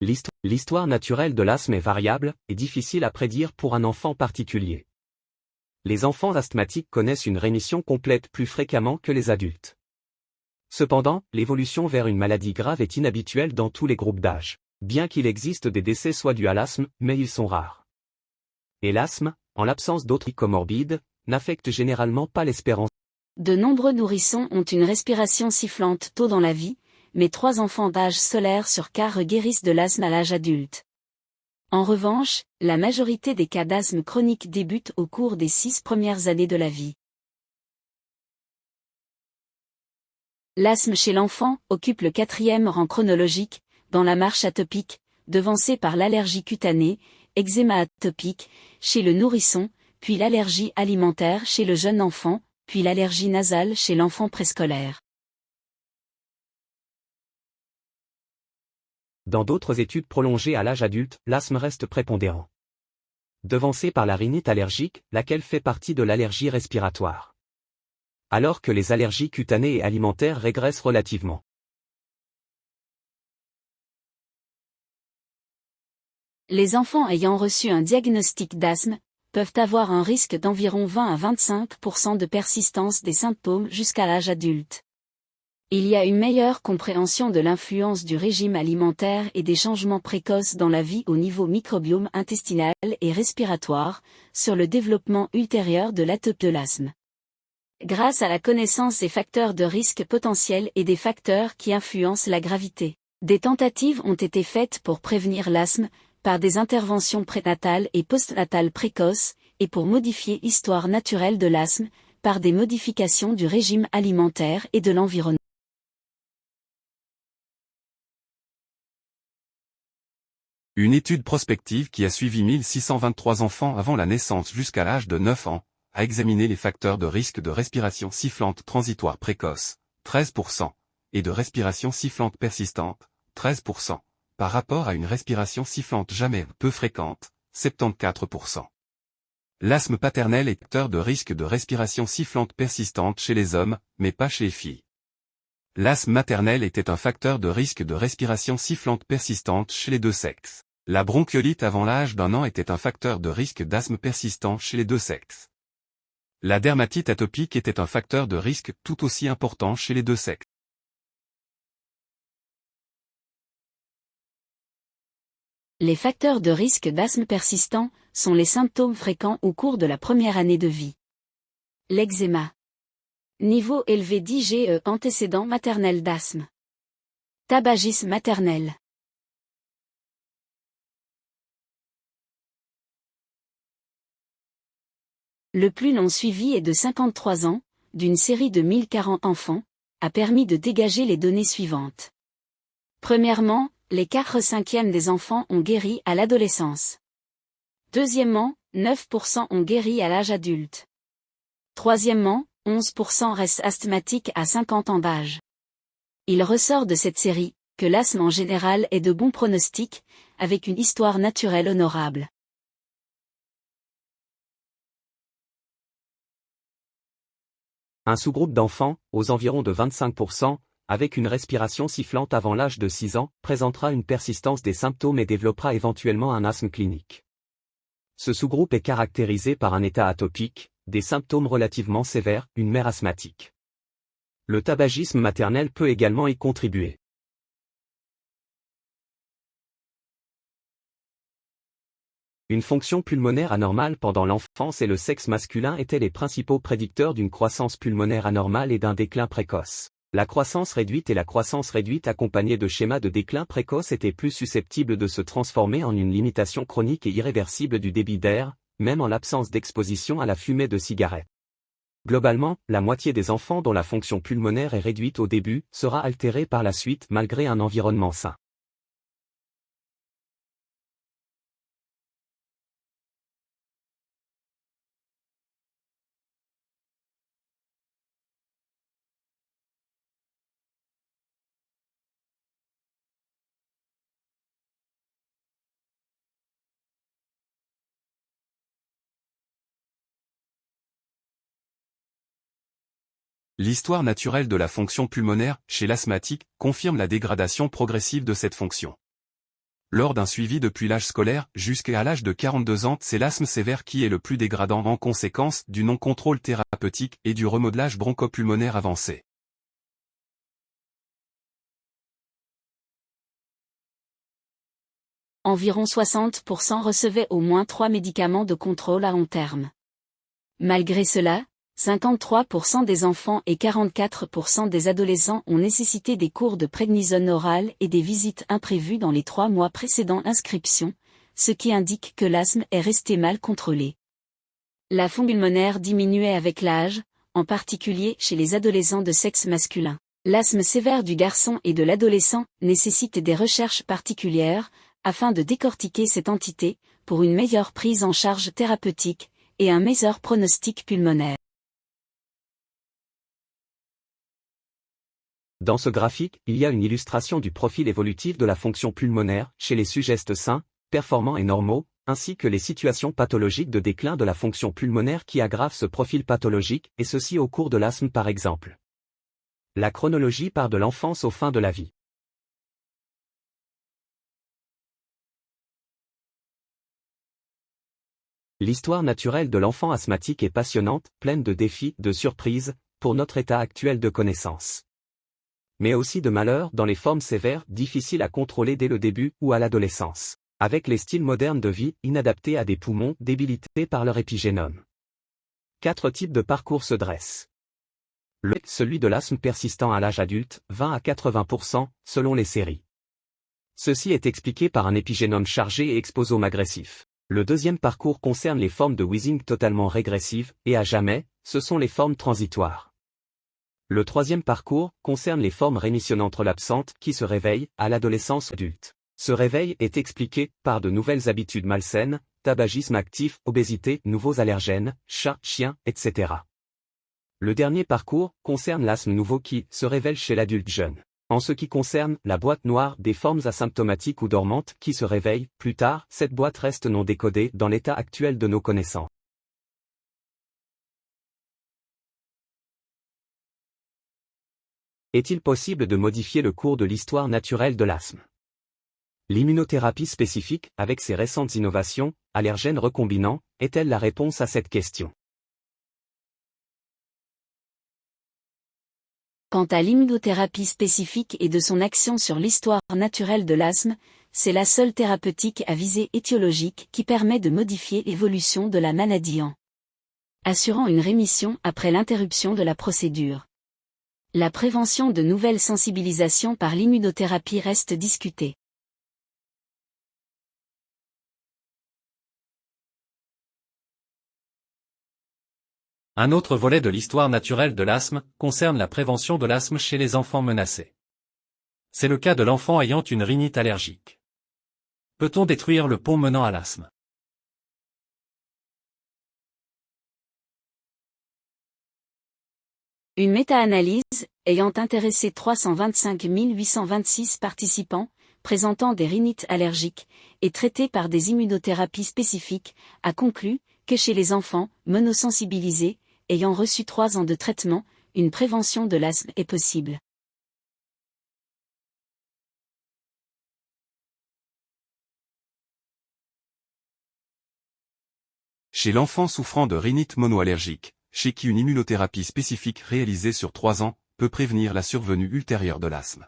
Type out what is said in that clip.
L'histoire naturelle de l'asthme est variable et difficile à prédire pour un enfant particulier. Les enfants asthmatiques connaissent une rémission complète plus fréquemment que les adultes. Cependant, l'évolution vers une maladie grave est inhabituelle dans tous les groupes d'âge, bien qu'il existe des décès soit dus à l'asthme, mais ils sont rares. Et l'asthme, en l'absence d'autres comorbides, n'affecte généralement pas l'espérance. De nombreux nourrissons ont une respiration sifflante tôt dans la vie, mais 3 enfants d'âge scolaire sur 4 guérissent de l'asthme à l'âge adulte. En revanche, la majorité des cas d'asthme chronique débutent au cours des 6 premières années de la vie. L'asthme chez l'enfant occupe le 4e rang chronologique, dans la marche atopique, devancé par l'allergie cutanée, eczéma atopique, chez le nourrisson, puis l'allergie alimentaire chez le jeune enfant, puis l'allergie nasale chez l'enfant préscolaire. Dans d'autres études prolongées à l'âge adulte, l'asthme reste prépondérant. Devancé par la rhinite allergique, laquelle fait partie de l'allergie respiratoire. Alors que les allergies cutanées et alimentaires régressent relativement. Les enfants ayant reçu un diagnostic d'asthme peuvent avoir un risque d'environ 20 à 25% de persistance des symptômes jusqu'à l'âge adulte. Il y a une meilleure compréhension de l'influence du régime alimentaire et des changements précoces dans la vie au niveau microbiome intestinal et respiratoire, sur le développement ultérieur de l'atopie de l'asthme. Grâce à la connaissance des facteurs de risque potentiels et des facteurs qui influencent la gravité, des tentatives ont été faites pour prévenir l'asthme, par des interventions prénatales et postnatales précoces, et pour modifier l'histoire naturelle de l'asthme, par des modifications du régime alimentaire et de l'environnement. Une étude prospective qui a suivi 1623 enfants avant la naissance jusqu'à l'âge de 9 ans, a examiné les facteurs de risque de respiration sifflante transitoire précoce, 13%, et de respiration sifflante persistante, 13%, par rapport à une respiration sifflante jamais peu fréquente, 74%. L'asthme paternel est facteur de risque de respiration sifflante persistante chez les hommes, mais pas chez les filles. L'asthme maternel était un facteur de risque de respiration sifflante persistante chez les deux sexes. La bronchiolite avant l'âge d'1 an était un facteur de risque d'asthme persistant chez les deux sexes. La dermatite atopique était un facteur de risque tout aussi important chez les deux sexes. Les facteurs de risque d'asthme persistant sont les symptômes fréquents au cours de la première année de vie. L'eczéma. Niveau élevé d'IgE antécédent maternel d'asthme. Tabagisme maternel. Le plus long suivi est de 53 ans, d'une série de 1040 enfants, a permis de dégager les données suivantes. Premièrement, les 4/5 des enfants ont guéri à l'adolescence. Deuxièmement, 9% ont guéri à l'âge adulte. Troisièmement, 11% restent asthmatiques à 50 ans d'âge. Il ressort de cette série que l'asthme en général est de bon pronostic, avec une histoire naturelle honorable. Un sous-groupe d'enfants, aux environs de 25%, avec une respiration sifflante avant l'âge de 6 ans, présentera une persistance des symptômes et développera éventuellement un asthme clinique. Ce sous-groupe est caractérisé par un état atopique, des symptômes relativement sévères, une mère asthmatique. Le tabagisme maternel peut également y contribuer. Une fonction pulmonaire anormale pendant l'enfance et le sexe masculin étaient les principaux prédicteurs d'une croissance pulmonaire anormale et d'un déclin précoce. La croissance réduite et la croissance réduite accompagnée de schémas de déclin précoce étaient plus susceptibles de se transformer en une limitation chronique et irréversible du débit d'air, même en l'absence d'exposition à la fumée de cigarettes. Globalement, la moitié des enfants dont la fonction pulmonaire est réduite au début sera altérée par la suite malgré un environnement sain. L'histoire naturelle de la fonction pulmonaire, chez l'asthmatique, confirme la dégradation progressive de cette fonction. Lors d'un suivi depuis l'âge scolaire jusqu'à l'âge de 42 ans, c'est l'asthme sévère qui est le plus dégradant en conséquence du non-contrôle thérapeutique et du remodelage bronchopulmonaire avancé. Environ 60% recevaient au moins 3 médicaments de contrôle à long terme. Malgré cela, 53% des enfants et 44% des adolescents ont nécessité des cours de prednisone oral et des visites imprévues dans les 3 mois précédant l'inscription, ce qui indique que l'asthme est resté mal contrôlé. La fonction pulmonaire diminuait avec l'âge, en particulier chez les adolescents de sexe masculin. L'asthme sévère du garçon et de l'adolescent nécessite des recherches particulières, afin de décortiquer cette entité, pour une meilleure prise en charge thérapeutique, et un meilleur pronostic pulmonaire. Dans ce graphique, il y a une illustration du profil évolutif de la fonction pulmonaire chez les sujets sains, performants et normaux, ainsi que les situations pathologiques de déclin de la fonction pulmonaire qui aggravent ce profil pathologique, et ceci au cours de l'asthme par exemple. La chronologie part de l'enfance aux fins de la vie. L'histoire naturelle de l'enfant asthmatique est passionnante, pleine de défis, de surprises, pour notre état actuel de connaissance. Mais aussi de malheurs dans les formes sévères, difficiles à contrôler dès le début ou à l'adolescence, avec les styles modernes de vie inadaptés à des poumons débilités par leur épigénome. 4 types de parcours se dressent. Celui de l'asthme persistant à l'âge adulte, 20 à 80%, selon les séries. Ceci est expliqué par un épigénome chargé et exposome agressif. Le deuxième parcours concerne les formes de wheezing totalement régressives, et à jamais, ce sont les formes transitoires. Le troisième parcours concerne les formes rémissionnantes relapsantes qui se réveillent à l'adolescence adulte. Ce réveil est expliqué par de nouvelles habitudes malsaines, tabagisme actif, obésité, nouveaux allergènes, chats, chiens, etc. Le dernier parcours concerne l'asthme nouveau qui se révèle chez l'adulte jeune. En ce qui concerne la boîte noire des formes asymptomatiques ou dormantes qui se réveillent plus tard, cette boîte reste non décodée dans l'état actuel de nos connaissances. Est-il possible de modifier le cours de l'histoire naturelle de l'asthme? L'immunothérapie spécifique, avec ses récentes innovations, allergènes recombinants, est-elle la réponse à cette question? Quant à l'immunothérapie spécifique et de son action sur l'histoire naturelle de l'asthme, c'est la seule thérapeutique à visée étiologique qui permet de modifier l'évolution de la maladie en assurant une rémission après l'interruption de la procédure. La prévention de nouvelles sensibilisations par l'immunothérapie reste discutée. Un autre volet de l'histoire naturelle de l'asthme concerne la prévention de l'asthme chez les enfants menacés. C'est le cas de l'enfant ayant une rhinite allergique. Peut-on détruire le pont menant à l'asthme? Une méta-analyse, ayant intéressé 325 826 participants, présentant des rhinites allergiques, et traités par des immunothérapies spécifiques, a conclu que chez les enfants monosensibilisés, ayant reçu 3 ans de traitement, une prévention de l'asthme est possible. Chez l'enfant souffrant de rhinite monoallergique, chez qui une immunothérapie spécifique réalisée sur 3 ans peut prévenir la survenue ultérieure de l'asthme.